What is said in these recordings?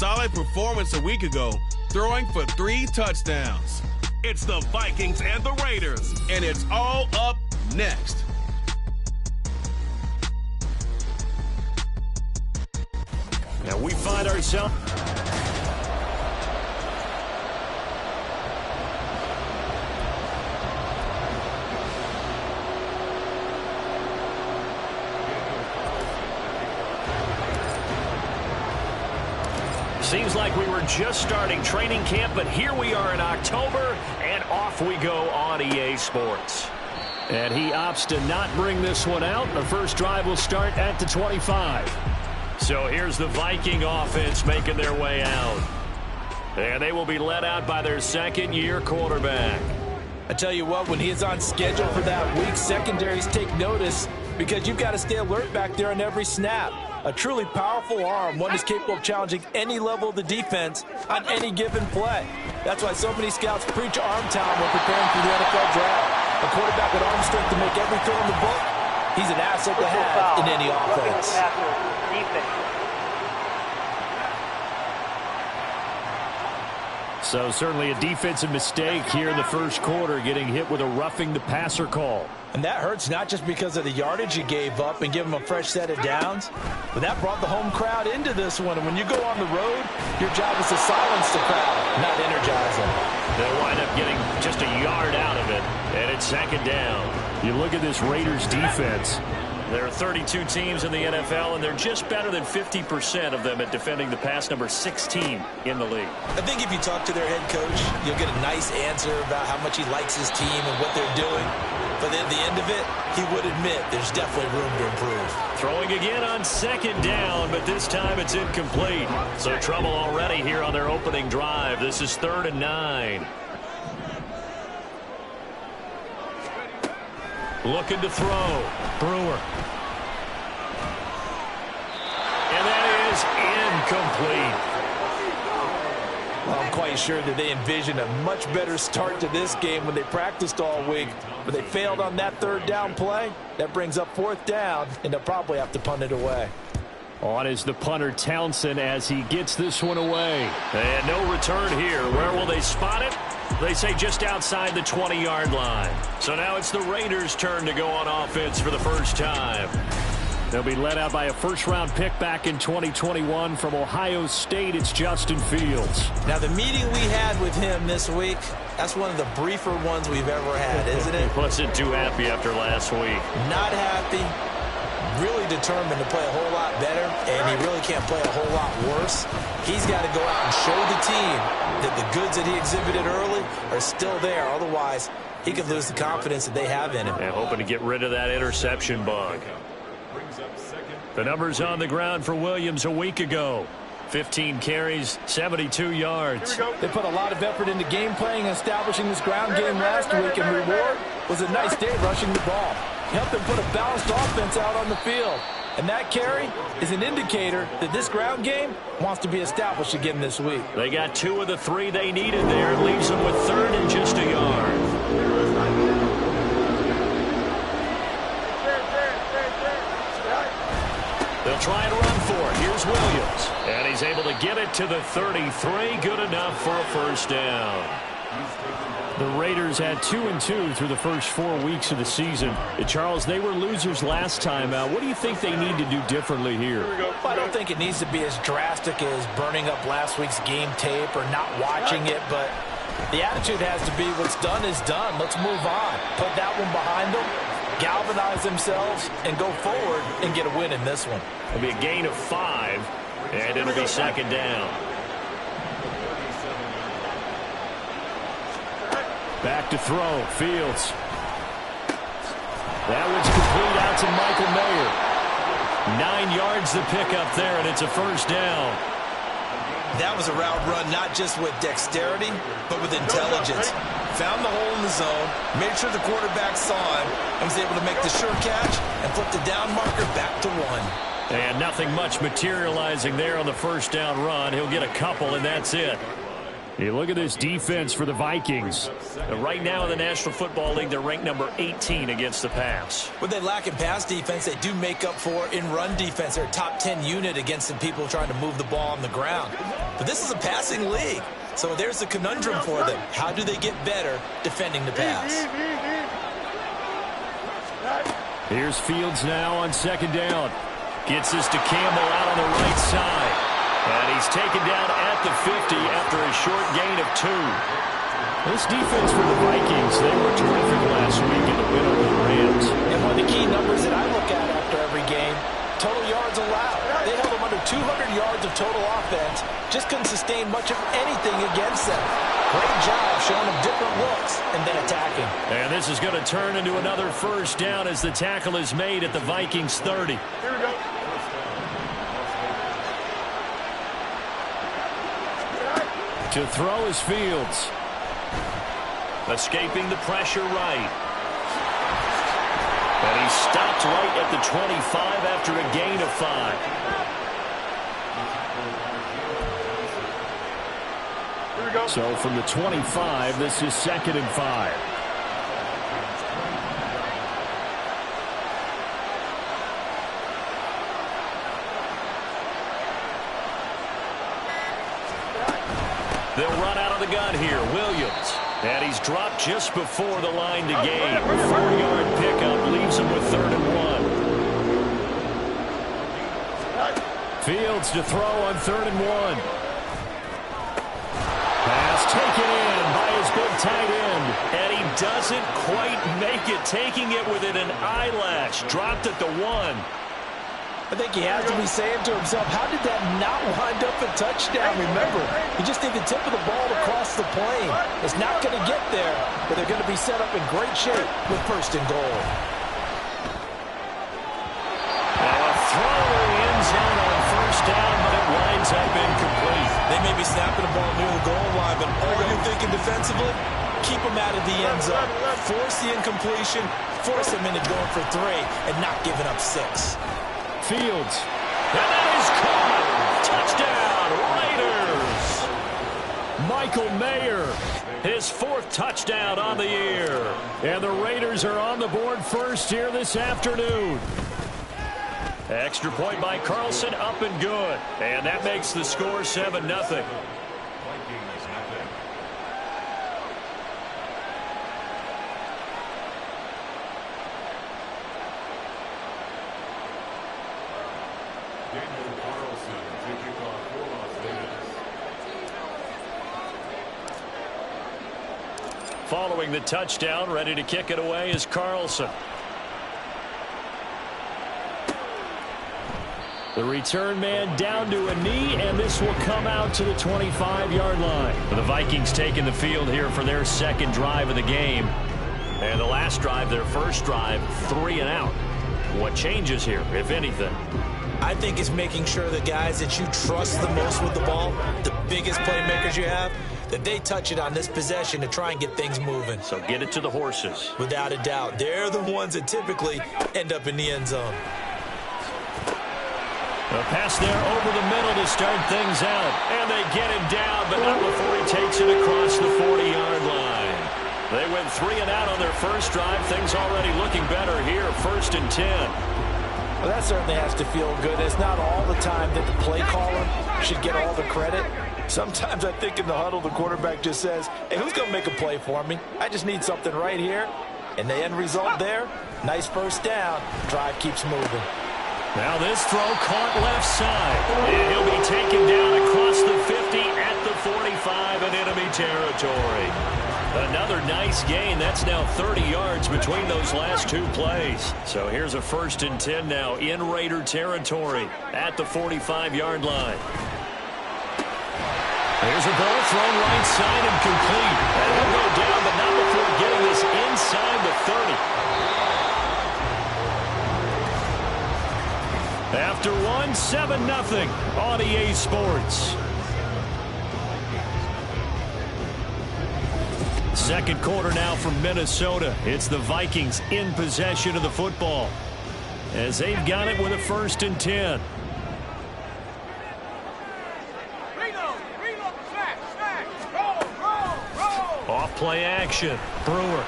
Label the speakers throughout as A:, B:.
A: solid performance a week ago, throwing for 3 touchdowns.
B: It's the Vikings and the Raiders,
A: and it's all up next.
C: Now we find ourselves... Seems like we were just starting training camp, but here we are in October, and off we go on EA Sports. And he opts to not bring this one out. The first drive will start at the 25. So here's the Viking offense making their way out. And they will be led out by their second-year quarterback.
D: I tell you what, when he is on schedule for that week, secondaries take notice because you've got to stay alert back there on every snap. A truly powerful arm, one is capable of challenging any level of the defense on any given play. That's why so many scouts preach arm talent when preparing for the NFL draft. A quarterback with arm strength to make every throw in the book, he's an asset to have in any offense.
C: So certainly a defensive mistake here in the first quarter, getting hit with a roughing the passer call.
D: And that hurts not just because of the yardage you gave up and give them a fresh set of downs, but that brought the home crowd into this one. And when you go on the road, your job is to silence the crowd, not energize them.
C: They'll wind up getting just a yard out of it, and it's second down. You look at this Raiders defense. There are 32 teams in the NFL, and they're just better than 50% of them at defending the pass, number 16 in the league.
D: I think if you talk to their head coach, you'll get a nice answer about how much he likes his team and what they're doing. But at the end of it, he would admit there's definitely room to improve.
C: Throwing again on second down, but this time it's incomplete. So trouble already here on their opening drive. This is 3rd and 9. Looking to throw. Brewer. And that is incomplete.
D: Well, I'm quite sure that they envisioned a much better start to this game when they practiced all week, but they failed on that 3rd down play. That brings up 4th down, and they'll probably have to punt it away.
C: On is the punter, Townsend, as he gets this one away. And no return here. Where will they spot it? They say just outside the 20-yard line. So now it's the Raiders' turn to go on offense for the first time. They'll be led out by a first-round pick back in 2021 from Ohio State. It's Justin Fields.
D: Now, the meeting we had with him this week, that's one of the briefer ones we've ever had, isn't it?
C: Wasn't too happy after last week.
D: Not happy. Really determined to play a whole lot better, and he really can't play a whole lot worse. He's got to go out and show the team that the goods that he exhibited early are still there. Otherwise, he could lose the confidence that they have in him.
C: And hoping to get rid of that interception bug. The numbers on the ground for Williams a week ago. 15 carries, 72 yards.
D: They put a lot of effort into game playing and establishing this ground game last week, and reward was a nice day rushing the ball. Helped them put a balanced offense out on the field. And that carry is an indicator that this ground game wants to be established again this week.
C: They got 2 of the 3 they needed there. It leaves them with 3rd and just a yard. They'll try and run for it. Here's Williams. And he's able to get it to the 33. Good enough for a first down. The Raiders had 2-2 through the first 4 weeks of the season. Charles, they were losers last time out. What do you think they need to do differently here?
D: Well, I don't think it needs to be as drastic as burning up last week's game tape or not watching it, but the attitude has to be what's done is done. Let's move on. Put that one behind them, galvanize themselves, and go forward and get a win in this one.
C: It'll be a gain of 5, and it'll be second down. Back to throw. Fields. That one's complete out to Michael Mayer. 9 yards to pick up there, and it's a first down.
D: That was a route run not just with dexterity, but with intelligence. Found the hole in the zone, made sure the quarterback saw him, and was able to make the sure catch and flip the down marker back to 1.
C: And nothing much materializing there on the first down run. He'll get a couple, and that's it. You look at this defense for the Vikings.
B: Right now in the National Football League, they're ranked number 18 against the pass.
D: When they lack in pass defense, they do make up for in run defense. They're a top 10 unit against the people trying to move the ball on the ground. But this is a passing league. So there's the conundrum for them. How do they get better defending the pass?
C: Here's Fields now on second down. Gets this to Campbell out on the right side. And he's taken down at the 50 after a short gain of 2. This defense for the Vikings, they were terrific last week in the win over the Rams.
D: And one of the key numbers that I look at after every game, total yards allowed. They held them under 200 yards of total offense. Just couldn't sustain much of anything against them. Great job showing them different looks and then attacking.
C: And this is going to turn into another first down as the tackle is made at the Vikings 30.
E: Here we go.
C: To throw is Fields.
B: Escaping the pressure right. And he stopped right at the 25 after a gain of 5.
E: Here we go.
C: So from the 25, this is 2nd and 5.
B: They'll run out of the gun here. Williams. And he's dropped just before the line to gain. 4-yard pickup leaves him with 3rd and 1.
C: Fields to throw on 3rd and 1. Pass taken in by his big tight end.
B: And he doesn't quite make it, taking it within an eyelash. Dropped at the 1.
D: I think he has to be saying to himself, how did that not wind up a touchdown? Remember, you just need the tip of the ball to cross the plane. It's not going to get there, but they're going to be set up in great shape with 1st and goal.
B: Now a throw in the end zone on 1st down, but it winds up incomplete.
D: They may be snapping the ball near the goal line, but all you're thinking defensively, keep them out of the end zone. Force the incompletion, force them into going for 3, and not giving up 6.
C: Fields.
B: And that is caught. Touchdown, Raiders.
C: Michael Mayer.
B: His 4th touchdown on the year.
C: And the Raiders are on the board first here this afternoon.
B: Extra point by Carlson, up and good. And that makes the score 7-0. Following the touchdown, ready to kick it away is Carlson.
C: The return man down to a knee, and this will come out to the 25-yard line.
B: The Vikings taking the field here for their 2nd drive of the game. And the last drive, their 1st drive, 3 and out. What changes here, if anything?
D: I think it's making sure the guys that you trust the most with the ball, the biggest playmakers you have, that they touch it on this possession to try and get things moving.
B: So get it to the horses.
D: Without a doubt. They're the ones that typically end up in the end zone.
B: A pass there over the middle to start things out. And they get him down, but not before he takes it across the 40-yard line. They went 3 and out on their 1st drive. Things already looking better here. 1st and 10.
D: Well, that certainly has to feel good. It's not all the time that the play caller should get all the credit. Sometimes I think in the huddle, the quarterback just says, hey, who's going to make a play for me? I just need something right here. And the end result there, nice 1st down. Drive keeps moving.
B: Now this throw caught left side. And he'll be taken down across the 50 at the 45 in enemy territory. Another nice gain. That's now 30 yards between those last 2 plays. So here's a 1st and 10 now in Raider territory at the 45-yard line. Here's a ball thrown right side and complete. And he'll go down, but not before getting this inside the 30. After 7-0 on EA Sports. 2nd quarter now from Minnesota. It's the Vikings in possession of the football as they've got it with a 1st and 10.
E: Reload, smash, roll.
C: play action. Brewer.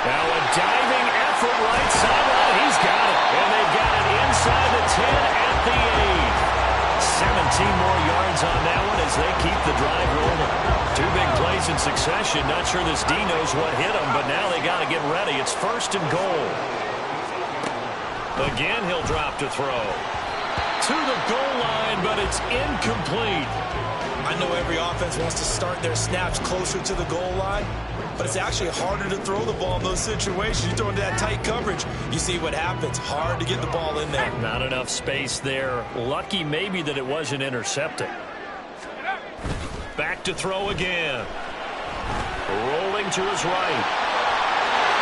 C: Now a diving effort right sideline. He's got it. And they've got it inside the 10 at the 8. 17 more yards on that one as they keep the drive rolling. Two big plays in succession. Not sure this D knows what hit him, but now they got to get ready. It's 1st and goal. Again, he'll drop to throw. To the goal line, but it's incomplete.
D: I know every offense wants to start their snaps closer to the goal line, but it's actually harder to throw the ball in those situations. You throw into that tight coverage, you see what happens. Hard to get the ball in there.
C: Not enough space there. Lucky maybe that it wasn't intercepted. Back to throw again. Rolling to his right.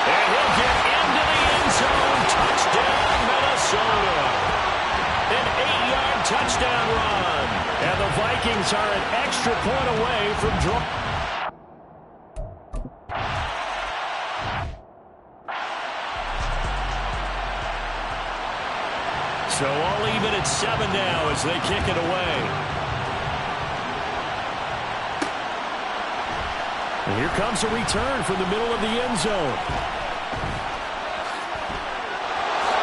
C: And he'll get into the end zone. Touchdown, Minnesota. An 8-yard touchdown run. And the Vikings are an extra point away from drawing. So all even at 7 now as they kick it away. And here comes a return from the middle of the end zone.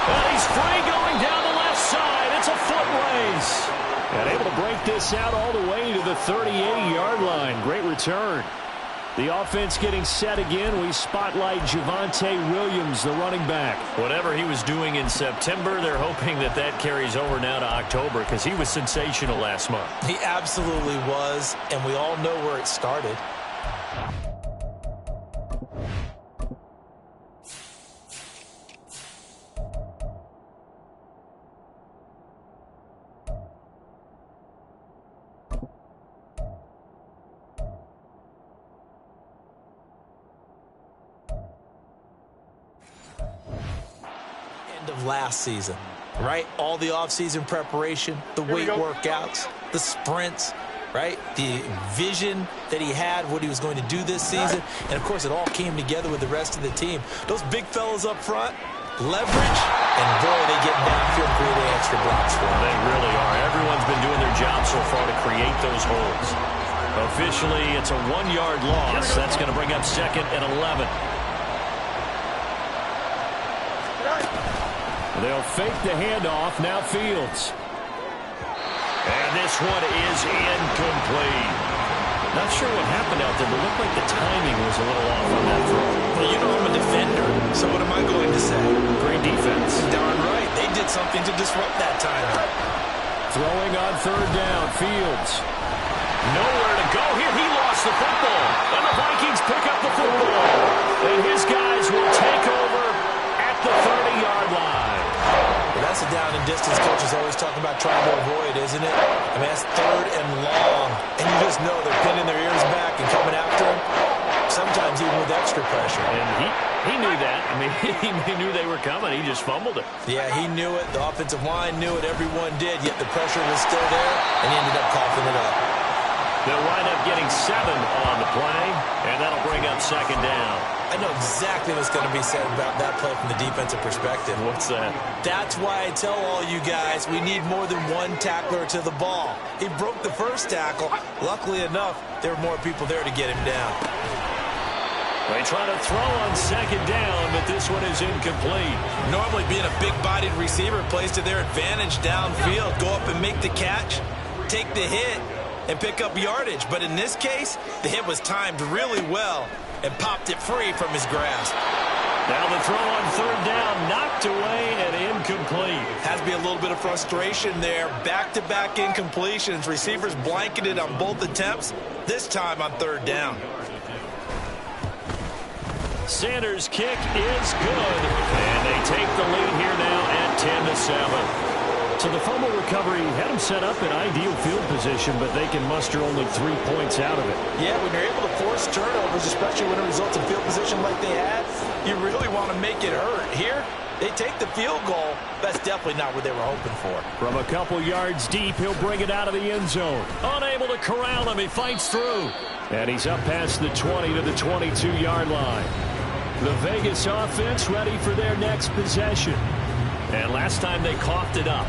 C: And he's free going down the left side. It's a foot race. And able to break this out all the way to the 38-yard line. Great return. The offense getting set again. We spotlight Javonte Williams, the running back. Whatever he was doing in September, they're hoping that that carries over now to October because he was sensational last month.
D: He absolutely was, and we all know where it started. Of last season, right? All the off-season preparation, the weight workouts, the sprints, right? The vision that he had, what he was going to do this season, and of course it all came together with the rest of the team. Those big fellas up front, leverage, and boy, they get downfield creating extra blocks for them.
C: They really are. Everyone's been doing their job so far to create those holes. Officially, it's a 1-yard loss. That's going to bring up 2nd and 11. They'll fake the handoff. Now Fields. And this one is incomplete. Not sure what happened out there, but it looked like the timing was a little off on that throw.
D: Well, you know I'm a defender, so what am I going to say?
C: Great defense.
D: Darn right. They did something to disrupt that timing.
C: Throwing on 3rd down. Fields. Nowhere to go here. He lost the football. And the Vikings pick up the football. And his guys will take over at the 30-yard line.
D: That's a down and distance coach is always talking about trying to avoid, isn't it? I mean, that's 3rd and long. And you just know they're pinning their ears back and coming after him, sometimes even with extra pressure.
C: And he knew that. I mean, he knew they were coming. He just fumbled it.
D: Yeah, he knew it. The offensive line knew it. Everyone did, yet the pressure was still there, and he ended up coughing it up.
C: They'll wind up getting 7 on the play, and that'll bring up 2nd down.
D: I know exactly what's going to be said about that play from the defensive perspective.
C: What's that?
D: That's why I tell all you guys we need more than one tackler to the ball. He broke the first tackle. Luckily enough, there were more people there to get him down.
C: They try to throw on 2nd down, but this one is incomplete.
D: Normally being a big-bodied receiver plays to their advantage downfield. Go up and make the catch, take the hit, and pick up yardage. But in this case, the hit was timed really well and popped it free from his grasp.
C: Now the throw on 3rd down, knocked away and incomplete.
D: Has to be a little bit of frustration there. Back-to-back incompletions. Receivers blanketed on both attempts, this time on 3rd down.
C: Sanders' kick is good, and they take the lead here now at 10-7. So the fumble recovery had them set up in ideal field position, but they can muster only 3 points out of it.
D: Yeah, when you're able to force turnovers, especially when it results in field position like they had, you really want to make it hurt. Here, they take the field goal. That's definitely not what they were hoping for.
C: From a couple yards deep, he'll bring it out of the end zone. Unable to corral him, he fights through. And he's up past the 20 to the 22-yard line. The Vegas offense ready for their next possession. And last time they coughed it up,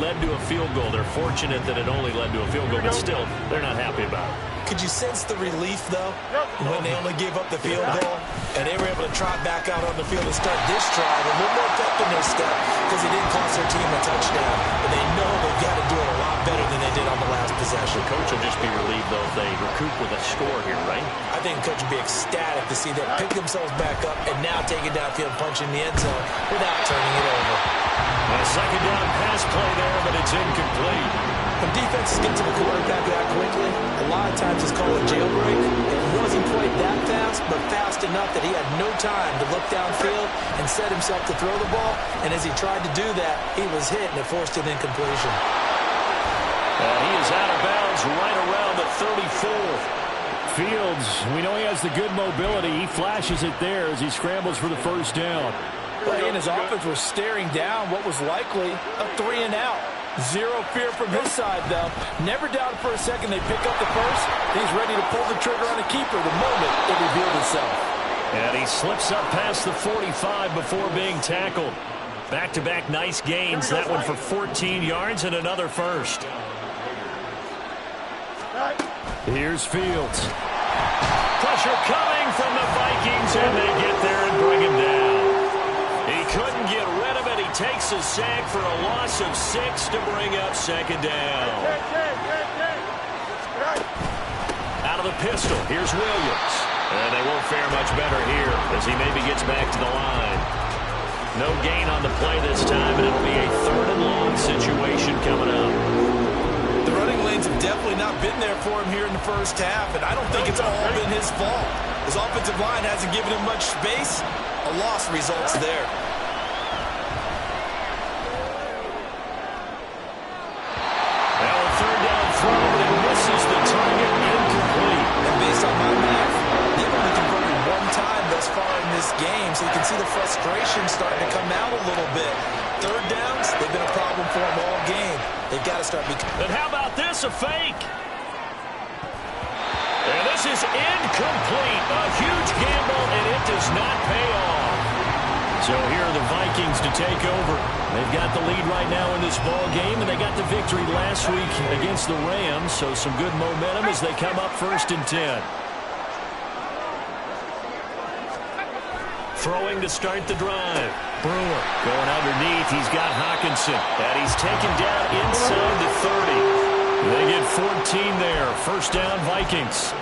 C: led to a field goal. They're fortunate that it only led to a field goal, but still, they're not happy about it.
D: Could you sense the relief, though, when they only gave up the field goal and they were able to trot back out on the field and start this drive a little more pep in their step because it didn't cost their team a touchdown. But they know they've got to do it a lot better than they did on the last possession.
B: The coach will just be relieved, though, if they recoup with a score here, right?
D: I think the coach would be ecstatic to see them pick themselves back up and now take it downfield, punch in the end zone without turning it over.
B: A second down pass play there, but it's incomplete.
D: When defenses get to the quarterback that quickly, a lot of times it's called a jailbreak. It wasn't quite that fast, but fast enough that he had no time to look downfield and set himself to throw the ball. And as he tried to do that, he was hit, and it forced an incompletion.
B: And he is out of bounds right around the 34.
C: Fields, we know he has the good mobility. He flashes it there as he scrambles for the first down.
D: Well, he and his offense were staring down what was likely a 3-and-out. Zero fear from his side, though. Never doubted for a second they pick up the first. He's ready to pull the trigger on a keeper the moment it revealed itself.
B: And he slips up past the 45 before being tackled. Back-to-back nice gains. That one for 14 yards and another first.
C: Here's Fields.
B: Pressure coming from the Vikings, and they get there and bring him down. He couldn't get rid of it. He takes a sack for a loss of 6 to bring up second down. Out of the pistol, here's Williams. And they won't fare much better here as he maybe gets back to the line. No gain on the play this time, and it'll be a 3rd and long situation coming up.
D: The running lanes have definitely not been there for him here in the first half, and I don't think it's all been his fault. His offensive line hasn't given him much space. A loss results there.
B: Now a 3rd down throw, but it misses the target, incomplete.
D: And based on my math, they've only converted 1 time thus far in this game, so you can see the frustration starting to come out a little bit. 3rd downs, they've been a problem for him all game. They've got to start becoming...
B: And how about this, a fake? And this is incomplete. A huge gamble, and it does not pay off. So here are the Vikings to take over. They've got the lead right now in this ball game, and they got the victory last week against the Rams, so some good momentum as they come up 1st and 10. Throwing to start the drive. Brewer going underneath. He's got Hawkinson, and he's taken down inside the 30. They get 14 there. 1st down, Vikings.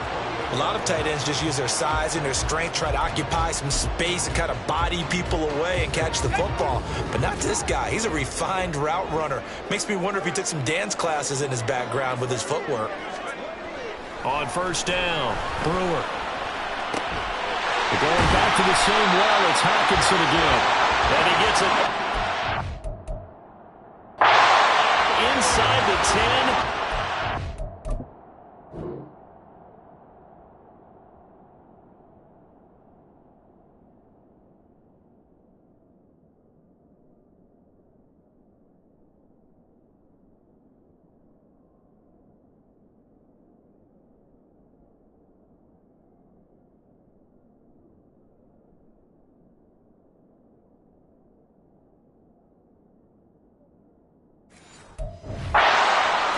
D: A lot of tight ends just use their size and their strength, try to occupy some space and kind of body people away and catch the football. But not this guy. He's a refined route runner. Makes me wonder if he took some dance classes in his background with his footwork.
B: On 1st down, Brewer.
C: Going back to the same well, it's Hawkinson again.
B: And he gets it inside the 10.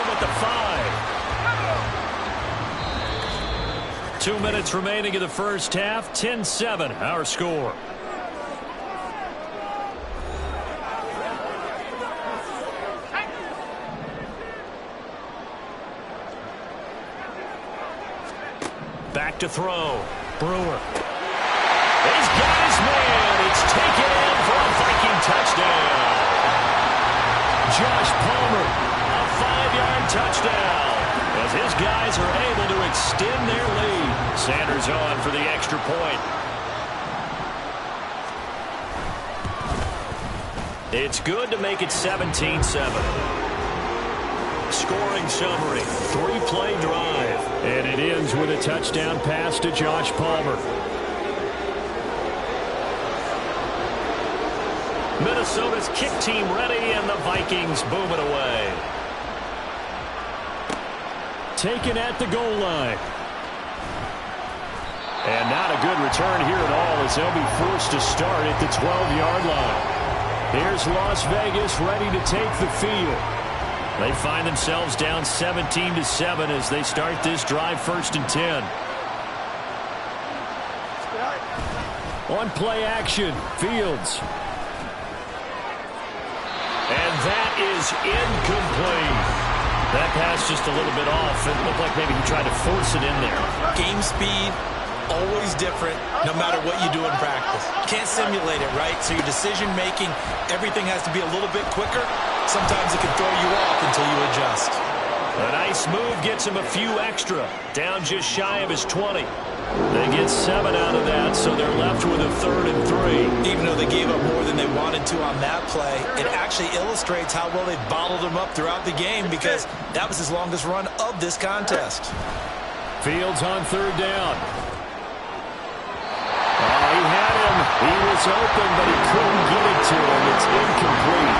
B: At the 5. 2 minutes remaining in the first half. 10-7, our score. Back to throw. Brewer. He's got his man. It's taken in for a Viking touchdown. Josh Palmer, a 5-yard touchdown. As his guys are able to extend their lead. Sanders on for the extra point. It's good to make it 17-7. Scoring summary, 3-play drive.
C: And it ends with a touchdown pass to Josh Palmer.
B: Minnesota's kick team ready, and the Vikings boom it away.
C: Taken at the goal line. And not a good return here at all as they'll be forced to start at the 12-yard line. Here's Las Vegas ready to take the field. They find themselves down 17-7 as they start this drive, 1st and 10. On play action, Fields. And that is incomplete. That pass just a little bit off. It looked like maybe he tried to force it in there.
D: Game speed, always different, no matter what you do in practice. Can't simulate it, right? So your decision-making, everything has to be a little bit quicker. Sometimes it can throw you off until you adjust.
C: A nice move gets him a few extra. Down just shy of his 20. They get 7 out of that, so they're left with a 3rd and 3.
D: Even though they gave up more than they wanted to on that play, it actually illustrates how well they bottled him up throughout the game because that was his longest run of this contest.
C: Fields on 3rd down. He had him. He was open, but he couldn't get it to him. It's incomplete.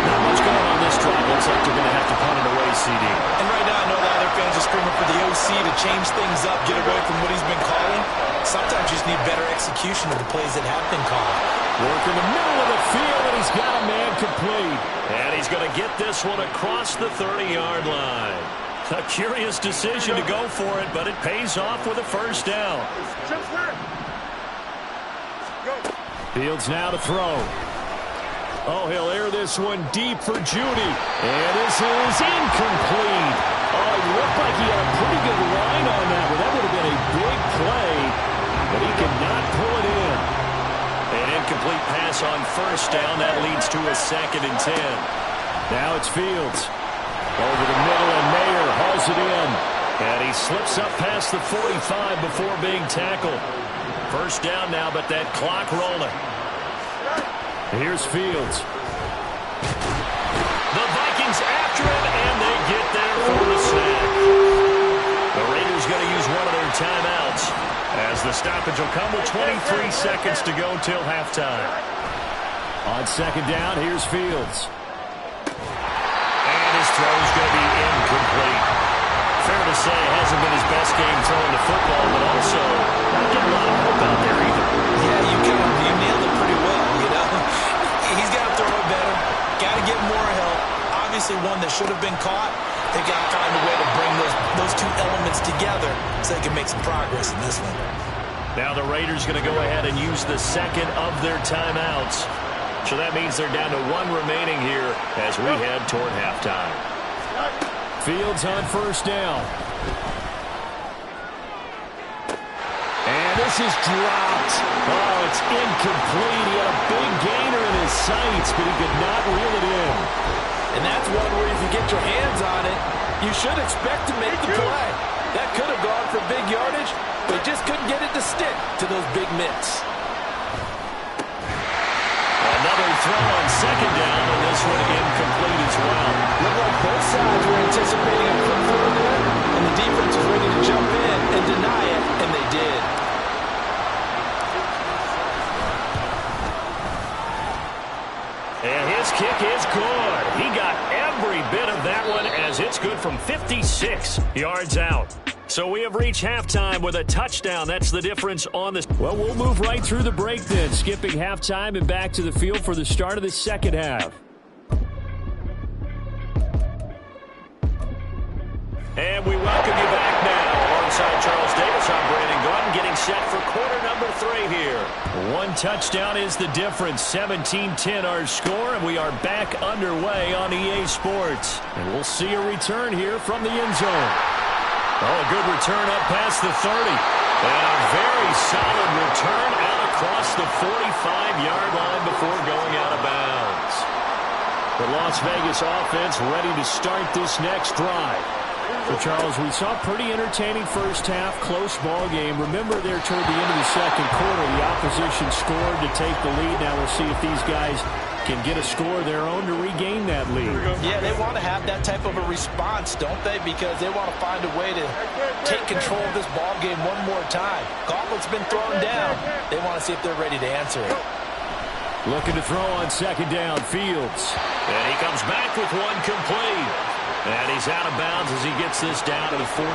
C: Not much going on this drive. Looks like they're going to have to punt it away, CD.
D: And right now, I know the other fans are screaming for the OC to change things up, get away from what he's been calling. Sometimes you just need better execution of the plays that have been called.
C: Work in the middle of the field, and he's got a man complete. And he's going to get this one across the 30-yard line. A curious decision to go for it, but it pays off with a 1st down. Fields now to throw. Oh, he'll air this one deep for Judy. And this is incomplete. Oh, it looked like he had a pretty good line on that, but that would have been a big play. But he could not pull it in. An incomplete pass on 1st down. That leads to a 2nd and 10. Now it's Fields. Over the middle, and Mayer hauls it in. And he slips up past the 45 before being tackled. 1st down now, but that clock rolling. Here's Fields. The Vikings after him, and they get there for the snap. The Raiders going to use one of their timeouts as the stoppage will come with 23 seconds to go till halftime. On 2nd down, here's Fields. And his throw's going to be incomplete. Fair to say, it hasn't been his best game throwing the football, but also not getting a lot of hope out there either.
D: Yeah, you nailed it pretty well, you know. He's got to throw it better. Got to get more help. Obviously one that should have been caught. They got to find a way to bring those two elements together so they can make some progress in this one.
C: Now the Raiders going to go ahead and use the 2nd of their timeouts. So that means they're down to 1 remaining here as we head toward halftime. Fields on 1st down. And this is dropped. Oh, it's incomplete. He had a big gainer in his sights, but he could not reel it in.
D: And that's one where if you get your hands on it, you should expect to make the play. That could have gone for big yardage, but he just couldn't get it to stick to those big mitts.
C: Another throw on 2nd down, and this one incomplete as well.
D: Looked like both sides were anticipating a quick throw there, and the defense was ready to jump in and deny it, and they did.
C: And his kick is good. He got every bit of that one as it's good from 56 yards out. So we have reached halftime with a touchdown. That's the difference on this. Well, we'll move right through the break then, skipping halftime and back to the field for the start of the 2nd half. And we welcome you back now. Alongside Charles Davis, I'm Brandon Gordon, getting set for quarter number 3 here. 1 touchdown is the difference. 17-10 our score, and we are back underway on EA Sports. And we'll see a return here from the end zone. Oh, a good return up past the 30. And a very solid return out across the 45-yard line before going out of bounds. The Las Vegas offense ready to start this next drive. So, Charles, we saw a pretty entertaining 1st half, close ball game. Remember there toward the end of the 2nd quarter, the opposition scored to take the lead. Now we'll see if these guys can get a score of their own to regain that lead.
D: Yeah, they want to have that type of a response, don't they? Because they want to find a way to take control of this ball game one more time. Gauntlet's been thrown down. They want to see if they're ready to answer it.
C: Looking to throw on 2nd down, Fields. And he comes back with one complete. And he's out of bounds as he gets this down to the 45.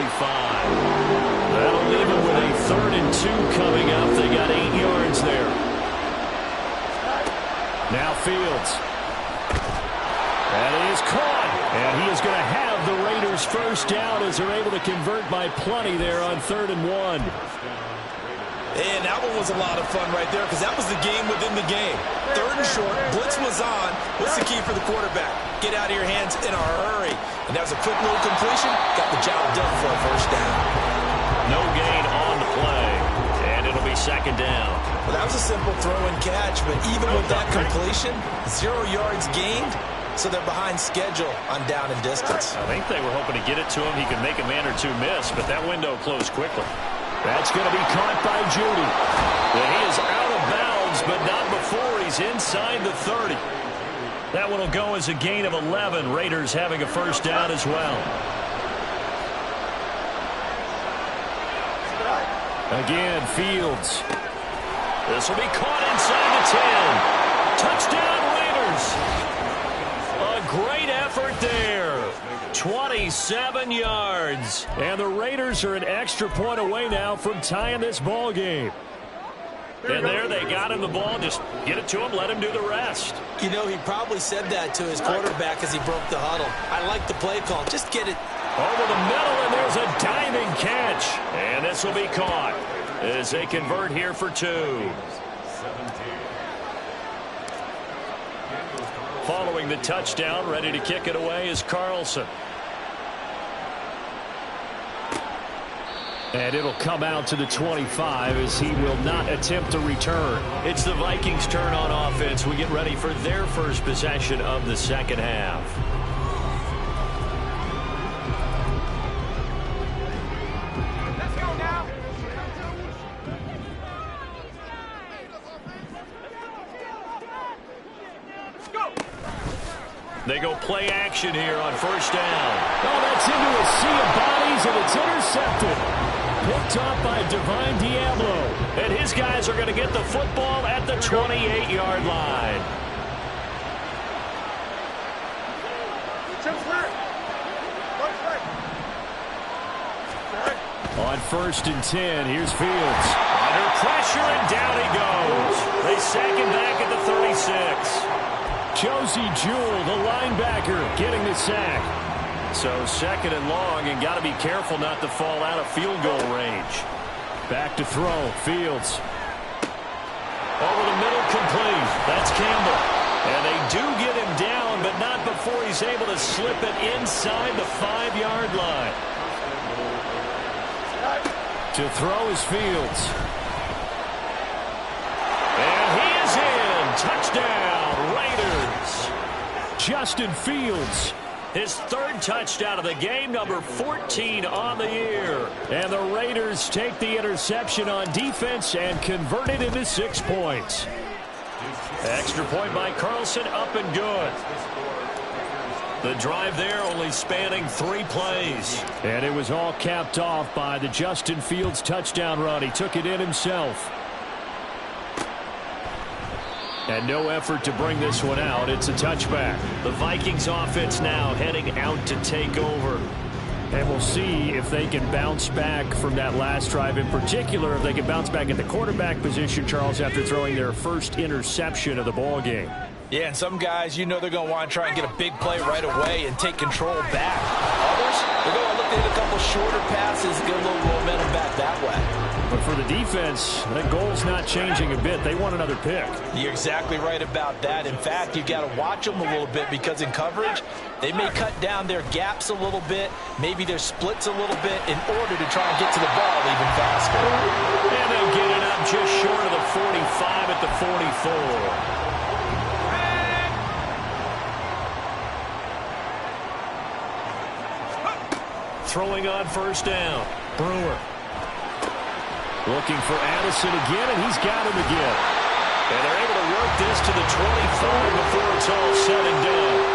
C: That'll leave him with a 3rd and 2 coming up. They got 8 yards there. Now Fields. And he is caught. And he is going to have the Raiders first down as they're able to convert by plenty there on 3rd and 1.
D: And that one was a lot of fun right there because that was the game within the game. 3rd and short, blitz was on. What's the key for the quarterback? Get out of your hands in a hurry. And that was a quick little completion. Got the job done for a first down.
B: No gain on the play. And it'll be 2nd down.
D: Well, that was a simple throw and catch, but even with that completion, 0 yards gained, so they're behind schedule on down and distance.
B: I think they were hoping to get it to him. He could make a man or two miss, but that window closed quickly.
C: That's going to be caught by Judy.
B: And he is out of bounds, but not before he's inside the 30.
C: That one will go as a gain of 11. Raiders having a first down as well. Again, Fields.
B: This will be caught inside the 10. Touchdown, Raiders. A great effort there. 27 yards.
C: And the Raiders are an extra point away now from tying this ball game.
B: And there they got him the ball. Just get it to him, let him do the rest.
D: You know, he probably said that to his quarterback as he broke the huddle. I like the play call. Just get it
C: over the middle, and there's a diving catch.
B: And this will be caught as they convert here for 2.
C: Following the touchdown, ready to kick it away is Carlson. And it'll come out to the 25 as he will not attempt to return.
B: It's the Vikings' turn on offense. We get ready for their first possession of the second half.
E: Let's go now. Let's go.
B: They go play action here on first down.
C: Oh, that's into a sea of bodies, and it's intercepted. Picked off by Divine Diablo.
B: And his guys are going to get the football at the 28-yard line.
C: On 1st and 10, here's Fields.
B: Under pressure, and down he goes. They sack him back at the 36.
C: Josie Jewell, the linebacker, getting the sack.
B: So 2nd and long, and got to be careful not to fall out of field goal range.
C: Back to throw, Fields.
B: Over the middle, complete. That's Campbell. And they do get him down, but not before he's able to slip it inside the 5-yard line.
C: To throw is Fields.
B: And he is in. Touchdown, Raiders.
C: Justin Fields.
B: His 3rd touchdown of the game, number 14 on the year.
C: And the Raiders take the interception on defense and convert it into 6 points.
B: Extra point by Carlson, up and good. The drive there only spanning 3 plays.
C: And it was all capped off by the Justin Fields touchdown run. He took it in himself. And no effort to bring this one out. It's a touchback.
B: The Vikings offense now heading out to take over.
C: And we'll see if they can bounce back from that last drive. In particular, if they can bounce back at the quarterback position, Charles, after throwing their first interception of the ball game.
D: Yeah, and some guys, you know they're going to want to try and get a big play right away and take control back. Others, they're going to look at a couple shorter passes, get a little momentum back that way.
C: But for the defense, that goal's not changing a bit. They want another pick.
D: You're exactly right about that. In fact, you've got to watch them a little bit because in coverage, they may cut down their gaps a little bit, maybe their splits a little bit in order to try and get to the ball even faster.
B: And they'll get it up just short of the 45 at the 44. Throwing on first down.
C: Brewer. Looking for Addison again, and he's got him again.
B: And they're able to work this to the 25 before it's all said and done.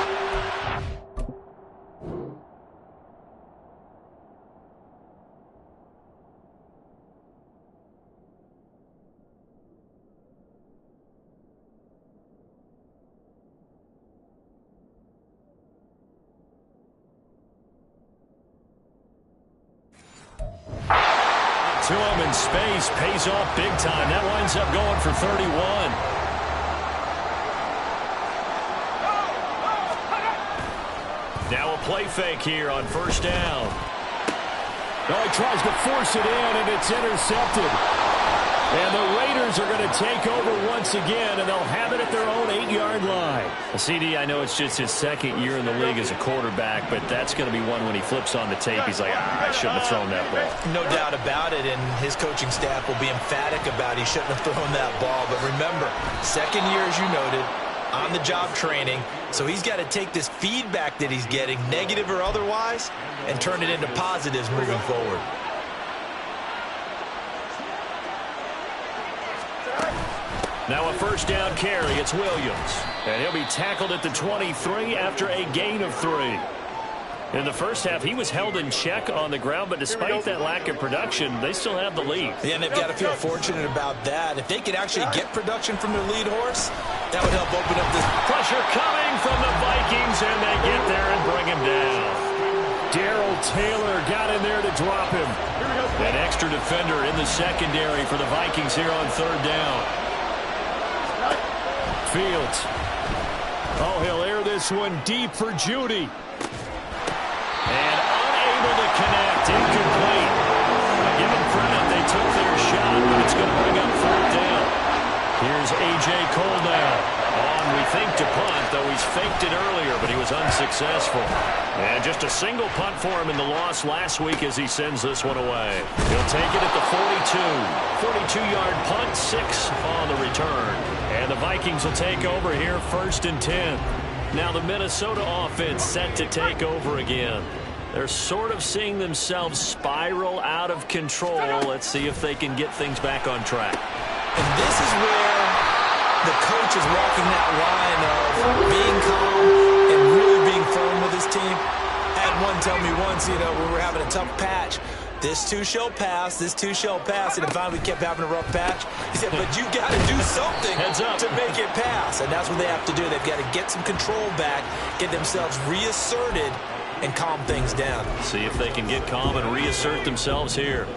B: To him in space, pays off big time. That winds up going for 31. Now a play fake here on first down.
C: Oh, he tries to force it in, and it's intercepted. And the Raiders are going to take over once again, and they'll have it at their own 8-yard line.
B: CD, I know it's just his second year in the league as a quarterback, but that's going to be one when he flips on the tape. He's like, I shouldn't have thrown that ball.
D: No doubt about it, and his coaching staff will be emphatic about he shouldn't have thrown that ball. But remember, second year, as you noted, on-the-job training, so he's got to take this feedback that he's getting, negative or otherwise, and turn it into positives moving forward.
B: Now a first down carry. It's Williams. And he'll be tackled at the 23 after a gain of 3. In the first half, he was held in check on the ground, but despite that lack of production, they still have the lead.
D: Yeah, and they've got to feel fortunate about that. If they could actually get production from their lead horse, that would help open up this.
B: Pressure coming from the Vikings, and they get there and bring him down.
C: Darrell Taylor got in there to drop him.
B: An extra defender in the secondary for the Vikings here on third down.
C: Fields. Oh, he'll air this one deep for Judy.
B: And unable to connect. Incomplete. I give them credit. They took their shot, but it's going to bring up fourth down. Here's A.J. Cole now. On, we think, to punt, though he's faked it earlier, but he was unsuccessful. And just a single punt for him in the loss last week as he sends this one away. He'll take it at the 42. 42-yard punt, 6 on the return. And the Vikings will take over here first and 10. Now the Minnesota offense set to take over again. They're sort of seeing themselves spiral out of control. Let's see if they can get things back on track.
D: And this is where the coach is walking that line of being calm and really being firm with his team. I had one tell me once, we were having a tough patch. This too shall pass, this too shall pass. And finally we kept having a rough patch. He said, but you got to do something to make it pass. And that's what they have to do. They've got to get some control back, get themselves reasserted, and calm things down.
B: See if they can get calm and reassert themselves here.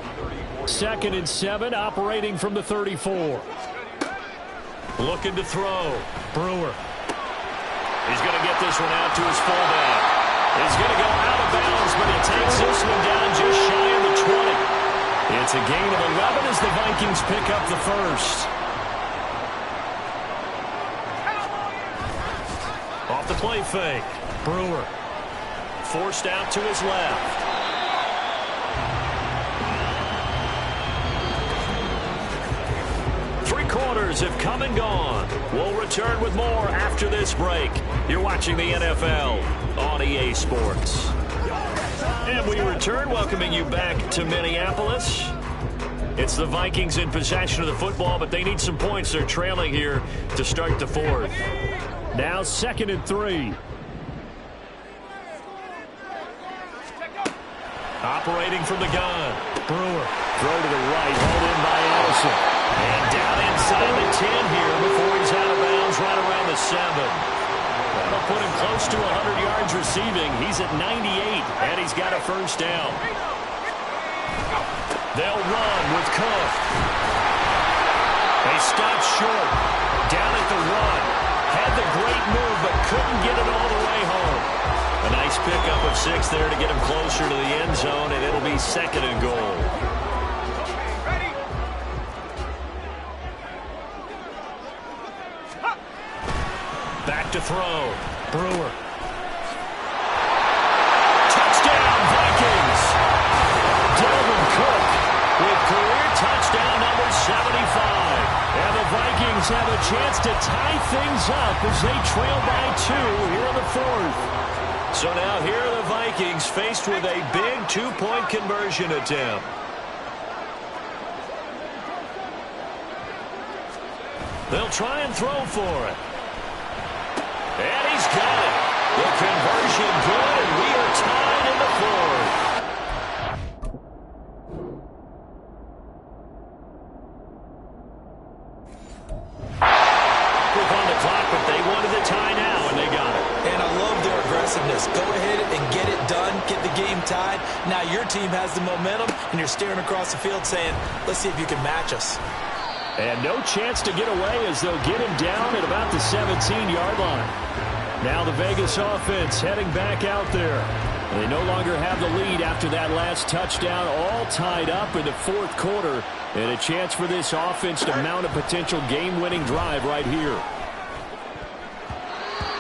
C: 2nd and 7, operating from the 34.
B: Looking to throw. Brewer. He's going to get this one out to his fullback. He's going to go out of bounds, but he takes this one down just shy of the 20. It's a gain of 11 as the Vikings pick up the first. Off the play fake. Brewer. Forced out to his left. Quarters have come and gone. We'll return with more after this break. You're watching the NFL on EA Sports. And we return, welcoming you back to Minneapolis. It's the Vikings in possession of the football, but they need some points. They're trailing here to start the fourth.
C: Now 2nd and 3.
B: Operating from the gun. Brewer. Throw to the right, hauled in by Addison. And down inside the 10 here before he's out of bounds right around the 7. That'll put him close to 100 yards receiving. He's at 98, and he's got a first down. They'll run with Cook. They stop short. Down at the 1. Had the great move, but couldn't get it all the way home. A nice pickup of 6 there to get him closer to the end zone, and it'll be 2nd and goal. Back to throw. Brewer. Touchdown, Vikings. Dalvin Cook with career touchdown number 75. And the Vikings have a chance to tie things up as they trail by 2 here in the fourth. So now here are the Vikings faced with a big 2-point conversion attempt. They'll try and throw for it. And he's got it. The conversion good, and we are tied in the fourth. Quick on the clock, but they wanted the tie now, and they got it.
D: And I love their aggressiveness. Go ahead and get it done, get the game tied. Now your team has the momentum, and you're staring across the field saying, let's see if you can match us.
C: And no chance to get away as they'll get him down at about the 17-yard line. Now the Vegas offense heading back out there. They no longer have the lead after that last touchdown, all tied up in the fourth quarter, and a chance for this offense to mount a potential game-winning drive right here.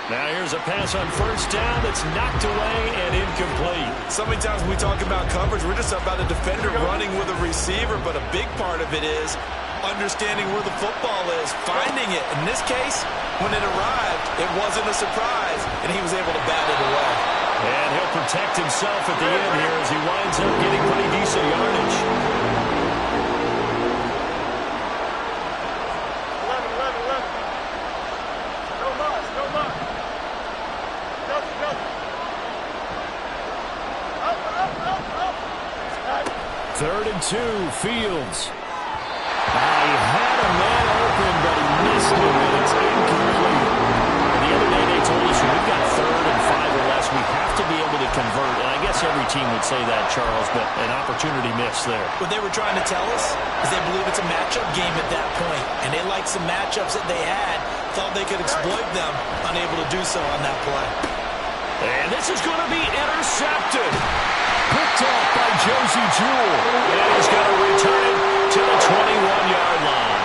C: Now here's a pass on first down that's knocked away and incomplete.
D: So many times when we talk about coverage, we're just about a defender running with a receiver, but a big part of it is understanding where the football is, finding it. In this case, when it arrived, it wasn't a surprise, and he was able to bat it away.
C: And he'll protect himself at the end here as he winds up getting pretty decent yardage.
E: 11. No muss. Up.
C: 3rd and 2, Fields. He had a man open, but he missed him, and it's incomplete. And the other day they told us when we've got 3rd and 5 or less, we have to be able to convert. And I guess every team would say that, Charles, but an opportunity missed there.
D: What they were trying to tell us is they believe it's a matchup game at that point, and they liked some matchups that they had, thought they could exploit them, unable to do so on that play.
C: And this is going to be intercepted. Picked off by Josie Jewell. And he's going to return it to the 21-yard line.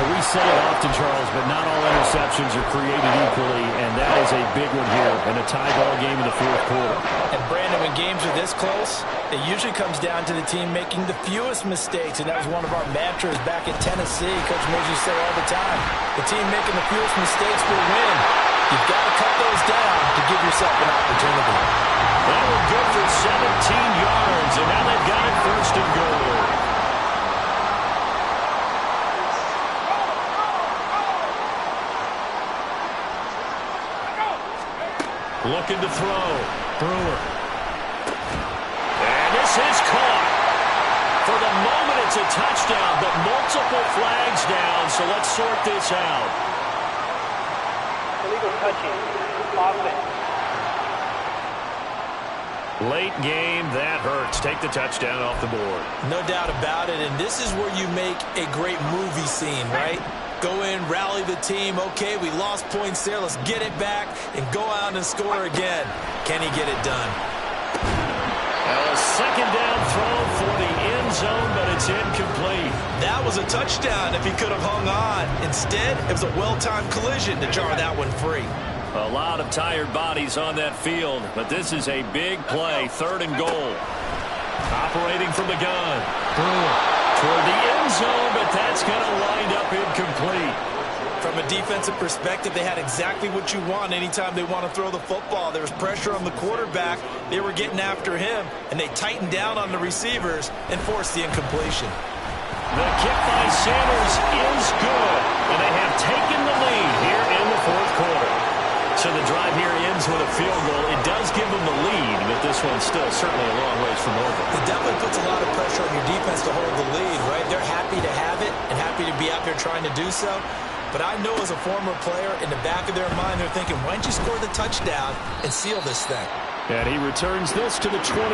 C: We say it often, Charles, but not all interceptions are created equally, and that is a big one here in a tie ball game in the fourth quarter.
D: And Brandon, when games are this close, it usually comes down to the team making the fewest mistakes, and that was one of our mantras back at Tennessee. Coach Mills used to say all the time, the team making the fewest mistakes will win. You've got to cut those down to give yourself an opportunity.
C: That was good for 17 yards, and now they've got it 1st and goal. Looking to throw. Brewer. And this is caught. For the moment, it's a touchdown, but multiple flags down, so let's sort this out.
E: Illegal touching. Offense.
C: Late game, that hurts. Take the touchdown off the board.
D: No doubt about it, and this is where you make a great movie scene, right? Go in, rally the team. Okay, we lost points there. Let's get it back and go out and score again. Can he get it done?
C: Now a 2nd down throw for the end zone, but it's incomplete.
D: That was a touchdown if he could have hung on. Instead, it was a well-timed collision to jar that one free.
C: A lot of tired bodies on that field, but this is a big play. 3rd and goal. Operating from the gun. Brewer toward the end zone, but that's going to wind up incomplete.
D: From a defensive perspective, they had exactly what you want anytime they want to throw the football. There was pressure on the quarterback. They were getting after him, and they tightened down on the receivers and forced the incompletion.
C: The kick by Sanders is good, and they have taken the lead here in the fourth quarter. So the drive here ends with a field goal. It does give them the lead, but this one's still certainly a long ways from over.
D: It definitely puts a lot of pressure on your defense to hold the lead, right? They're happy to have it and happy to be out there trying to do so. But I know as a former player, in the back of their mind, they're thinking, why don't you score the touchdown and seal this thing?
C: And he returns this to the 22.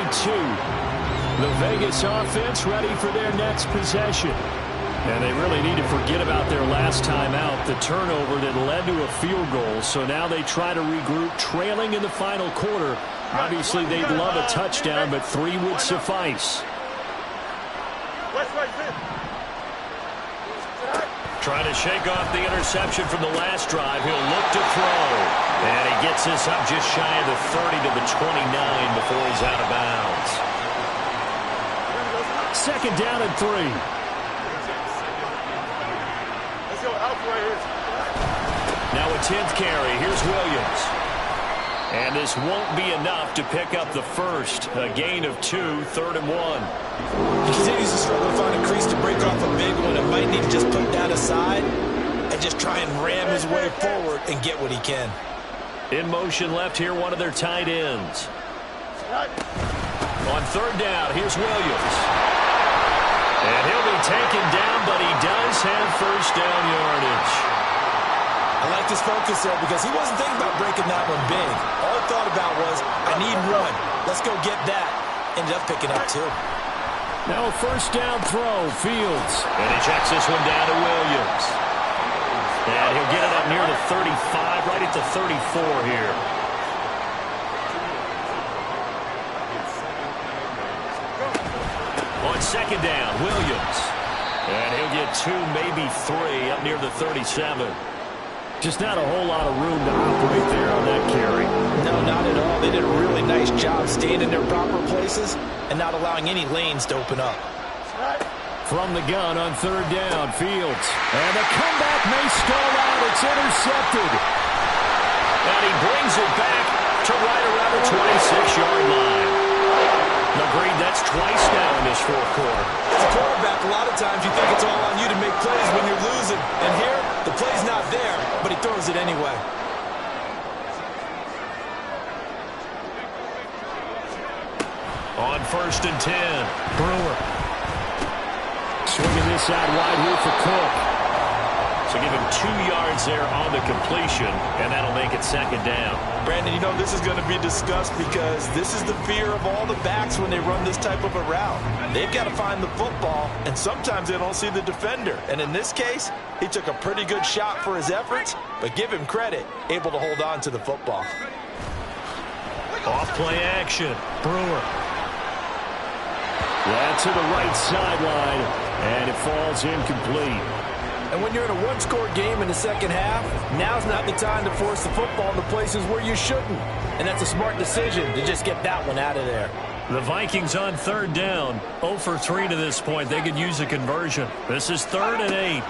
C: The Vegas offense ready for their next possession. And they really need to forget about their last time out, the turnover that led to a field goal. So now they try to regroup, trailing in the final quarter. Obviously, they'd love a touchdown, but 3 would suffice. Trying to shake off the interception from the last drive. He'll look to throw. And he gets this up just shy of the 30 to the 29 before he's out of bounds. 2nd down and 3. Now a 10th carry. Here's Williams. And this won't be enough to pick up the first. A gain of 2, 3rd and 1.
D: He continues to struggle to find a crease to break off a big one. It might need to just put that aside and just try and ram his way forward and get what he can.
C: In motion left here, one of their tight ends. On 3rd down, here's Williams. And he'll be taken down, but he does have 1st down yardage.
D: I like his focus there because he wasn't thinking about breaking that one big. All he thought about was, I need 1. Let's go get that. Ended up picking up 2.
C: Now a 1st down throw, Fields. And he checks this one down to Williams. And he'll get it up near the 35, right at the 34 here. On second down, Williams. And he'll get 2, maybe 3, up near the 37.
B: Just not a whole lot of room to operate there on that carry.
D: No, not at all. They did a really nice job staying in their proper places and not allowing any lanes to open up.
B: From the gun on third down, Fields. And the comeback may stall out. It's intercepted.
C: And he brings it back to right around the 26-yard line. Agreed, that's twice now in this fourth quarter.
D: As a quarterback, a lot of times you think it's all on you to make plays when you're losing. And here, the play's not there, but he throws it anyway.
C: On first and 10, Brewer.
B: Swinging this out wide here for Cook.
C: So give him 2 yards there on the completion, and that'll make it second down.
D: Brandon, you know this is going to be discussed because this is the fear of all the backs when they run this type of a route. They've got to find the football, and sometimes they don't see the defender. And in this case, he took a pretty good shot for his efforts, but give him credit, able to hold on to the football.
C: Off play action, Brewer.
B: Yeah, to the right sideline, and it falls incomplete.
D: And when you're in a one-score game in the second half, now's not the time to force the football in the places where you shouldn't. And that's a smart decision to just get that one out of there.
C: The Vikings on third down, 0 for 3 to this point. They could use a conversion. This is 3rd and 8.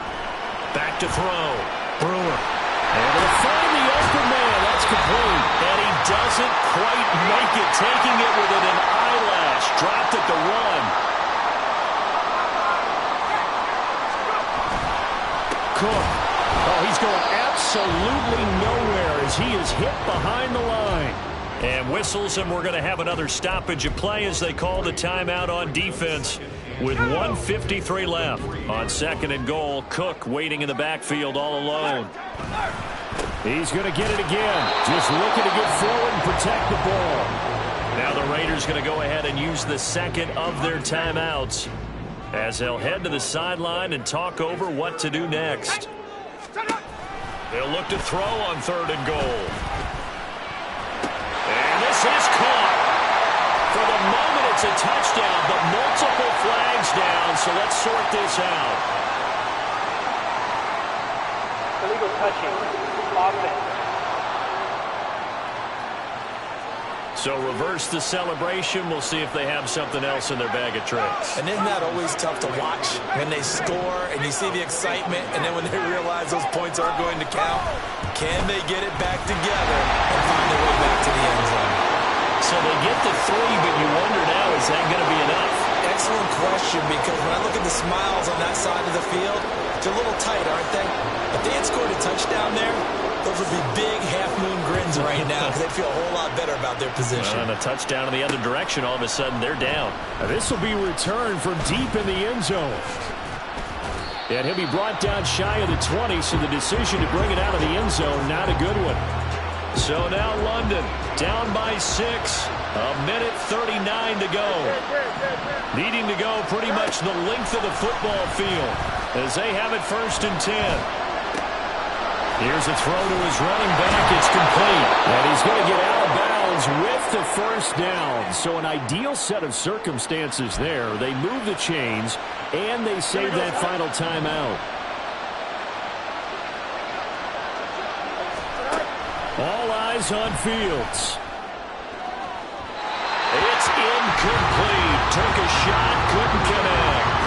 C: Back to throw. Brewer.
B: Able to find the open man. That's complete.
C: And he doesn't quite make it, taking it within an eyelash. Dropped at the 1.
B: Cook. Oh, he's going absolutely nowhere as he is hit behind the line.
C: And whistles, and we're going to have another stoppage of play as they call the timeout on defense with 1:53 left. On second and goal, Cook waiting in the backfield all alone.
B: He's going to get it again. Just looking to get forward and protect the ball.
C: Now the Raiders going to go ahead and use the second of their timeouts as they'll head to the sideline and talk over what to do next. They'll look to throw on third and goal. And this is caught. For the moment, it's a touchdown, but multiple flags down, so let's sort this out.
E: Illegal touching. Offense.
C: So reverse the celebration. We'll see if they have something else in their bag of tricks.
D: And isn't that always tough to watch when they score and you see the excitement, and then when they realize those points aren't going to count? Can they get it back together and find their way back to the end zone?
C: So they get the 3, but you wonder now, is that going to be enough?
D: Excellent question, because when I look at the smiles on that side of the field, they're a little tight, aren't they? If they had scored a touchdown there, those would be big half-moon grins right now because they'd feel a whole lot better about their position.
C: And a touchdown in the other direction, all of a sudden they're down.
B: This will be returned from deep in the end zone. And he'll be brought down shy of the 20, so the decision to bring it out of the end zone, not a good one.
C: So now London down by 6. 1:39 to go. Needing to go pretty much the length of the football field as they have it 1st and 10. Here's a throw to his running back. It's complete.
B: And he's going to get out of bounds with the first down. So an ideal set of circumstances there. They move the chains, and they save that final timeout. All eyes on Fields.
C: It's incomplete. Took a shot, couldn't connect.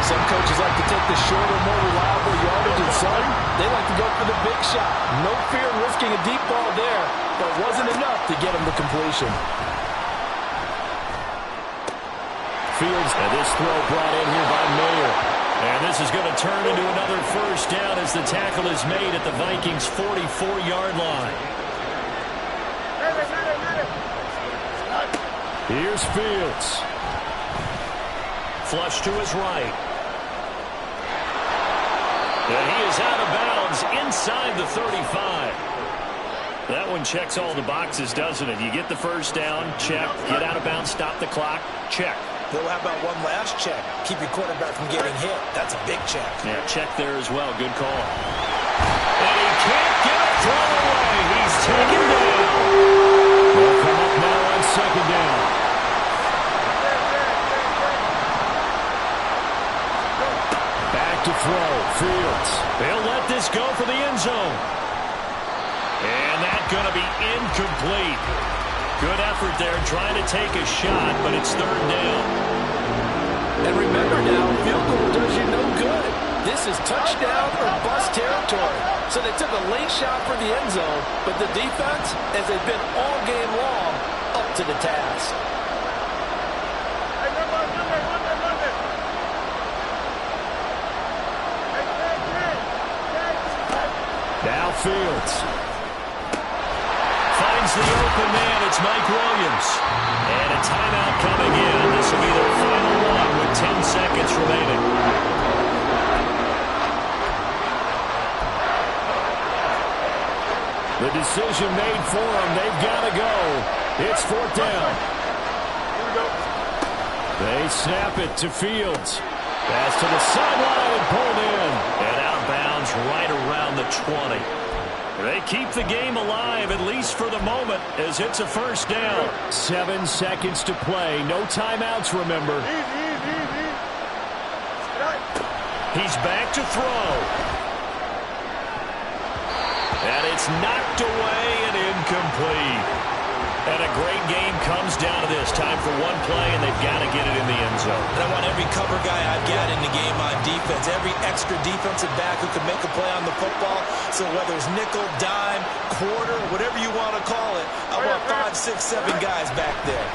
D: Some coaches like to take the shorter, more reliable yardage, and some, they like to go for the big shot. No fear in risking a deep ball there, but it wasn't enough to get him to completion.
B: Fields, and this throw brought in here by Mayer.
C: And this is going to turn into another first down as the tackle is made at the Vikings' 44-yard line.
B: Here's Fields.
C: Flush to his right. And he is out of bounds inside the 35. That one checks all the boxes, doesn't it? You get the first down, check. Get out of bounds, stop the clock, check.
D: Well, how about one last check? Keep your quarterback from getting hit. That's a big check.
C: Yeah, check there as well. Good call.
B: And he can't get a throw away. He's taken down. They'll come up now on second down. Back to throw. Fields. They'll let this go for the end zone. And that's going to be incomplete. Good effort there trying to take a shot, but it's third down.
D: And remember now, field goal does you no good. This is touchdown or bust territory. So they took a late shot for the end zone, but the defense, as they've been all game long, up to the task.
B: Now Fields. Finds the open man. It's Mike Williams. And a timeout coming in. This will be their final one with 10 seconds remaining. The decision made for them. They've got to go. It's fourth down. They snap it to Fields. Pass to the sideline and pulled in. And out of bounds right around the 20. They keep the game alive, at least for the moment, as it's a first down. 7 seconds to play. No timeouts, remember. He's back to throw. And it's knocked away and incomplete. And a great game comes down to this. Time for one play, and they've got to get it in the end zone.
F: And I want every cover guy I've got in the game on defense, every extra defensive back who can make a play on the football. So whether it's nickel, dime, quarter, whatever you want to call it, I want 5, 6, 7 guys back there.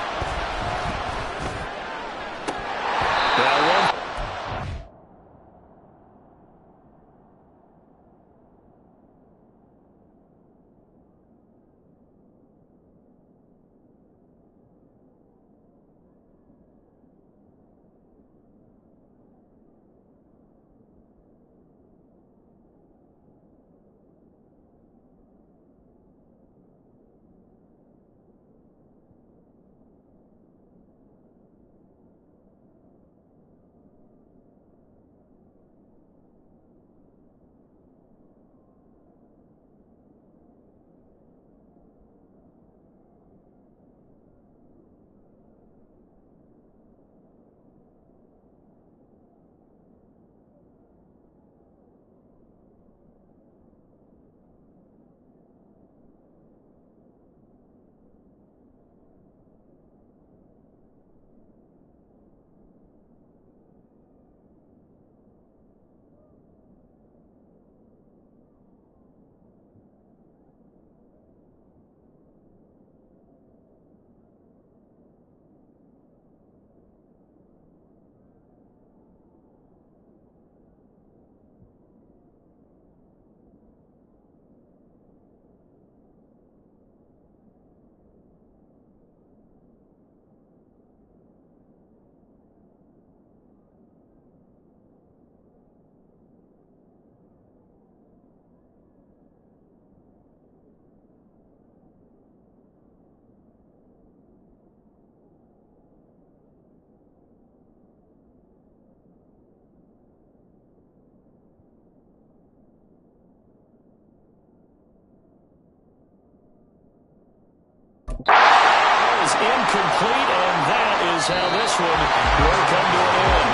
B: Incomplete, and that is how this one will come to an end.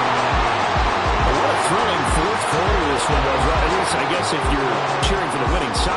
B: What a thrilling fourth quarter this one was. I guess if you're cheering for the winning side.